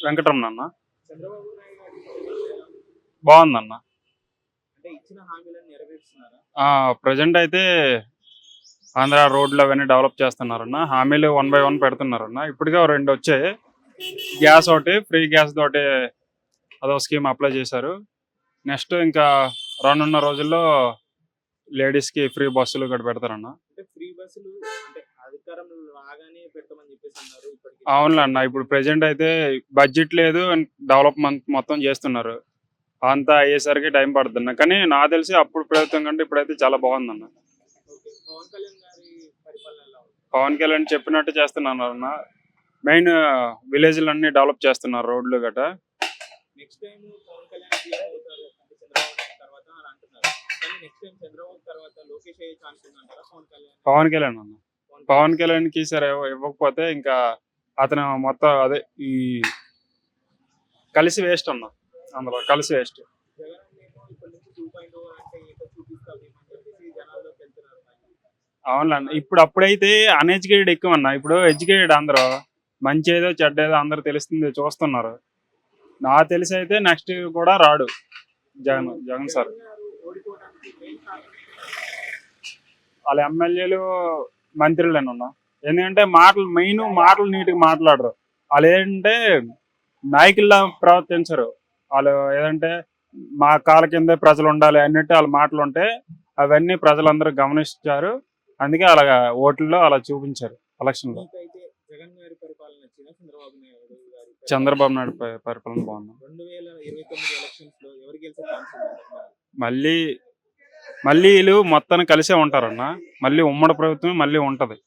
వెంకటరమణ అన్న. చంద్రబాబు నాయుడు గారి పరిపాలన ఎలా ఉంది? బాగుందన్న. అంటే ఇచ్చిన హామీలను నెరవేరుస్తున్నారా? ప్రజెంట్ అయితే ఆంధ్ర రోడ్లు అవన్నీ డెవలప్ చేస్తున్నారన్న. హామీలు 1 by 1 పెడుతున్నారన్న. ఇప్పటికే 2 వచ్చాయి. గ్యాస్ ఒకటి, ఫ్రీ గ్యాస్ తోటి అదో స్కీమ్ అప్లై చేశారు. నెక్స్ట్ ఇంకా రానున్న రోజుల్లో లేడీస్కి ఫ్రీ బస్సులు కూడా పెడతారన్న. అంటే ఫ్రీ బస్సులు అంటే అధికారం రాగానే పెడతామని చెప్పేసి అన్నారు. ఇప్పటికి అవునులే అన్న. ఇప్పుడు ప్రెజెంట్ అయితే బడ్జెట్ లేదు, డెవలప్మెంట్ మొత్తం చేస్తున్నారు. అంతా అయ్యేసరికి టైం పడుతుంది. కానీ నాకు తెలిసి అప్పుడు ప్రభుత్వం కంటే ఇప్పుడైతే చాలా బాగుందన్న. ఓకే. పవన్ కళ్యాణ్ గారి పరిపాలన ఎలా ఉంది? పవన్ కళ్యాణ్ చెప్పినట్టు చేస్తున్నారు అన్న. మెయిన్ విలేజ్లన్నీ డెవలప్ చేస్తున్నారు, రోడ్లు గట్రా. Next time Pawan Kalyan CM అవుతారు అంటే చంద్రబాబు నాయుడు తర్వాత అని అంటున్నారు. కానీ నెక్స్ట్ టైం చంద్రబాబు తర్వాత లోకేష్ అయ్యే ఛాన్స్ ఉందంటారా? పవన్ కళ్యాణ్ అన్న. పవన్ కళ్యాణ్కి సరే ఇవ్వకపోతే ఇంకా అతను మొత్తం అదే ఈ కలిసి వేస్ట్ అన్న. అందులో కలిసి వేస్ట్. జగన్ ఏమో ఇప్పటి నుంచి 2.0 అంటే ఏంటో చూపిస్తాం అని చెప్పేసి జనాల్లోకి వెళ్తున్నారు. అవునులే. ఇప్పుడు అప్పుడైతే అన్ఎడ్యుకేటెడ్ ఎక్కువ అన్న. ఇప్పుడు ఎడ్యుకేటెడ్ అందరూ మంచి ఏదో చెడ్డ ఏదో అందరు తెలుస్తుంది, చూస్తున్నారు. నాకు తెలిసి అయితే నెక్స్ట్ కూడా రాడు జగన్ సార్. గారు ఓడిపోవడానికి మెయిన్ కారణం వాళ్ళ ఎమ్మెల్యేలు మంత్రులేనన్నా. ఎందుకంటే మాటలు నీట్గా మాట్లాడరు. వాళ్ళు ఏంటంటే నాయకుల్లా ప్రవర్తించరు. వాళ్ళు ఏదంటే మా కాళ్ళ కిందే ప్రజలు ఉండాలి అన్నట్టు వాళ్ళ మాటలు ఉంటే అవన్నీ ప్రజలందరూ గమనించారు. అందుకే అలాగా ఓట్లలో అలా చూపించారు ఎలక్షన్లో. మీకైతే జగన్ గారి పరిపాలన నచ్చిందా? చంద్రబాబు నాయుడు గారి చంద్రబాబు నాయుడు పరిపాలన బాగుంది. 2029 ఎలక్షన్స్ లో ఎవరు గెలిచే ఛాన్స్ ఉంది? మళ్ళీ వీళ్ళు మొత్తాన్ని కలిసే ఉంటారన్న. మళ్ళీ ఉమ్మడి ప్రభుత్వం మళ్ళీ ఉంటది.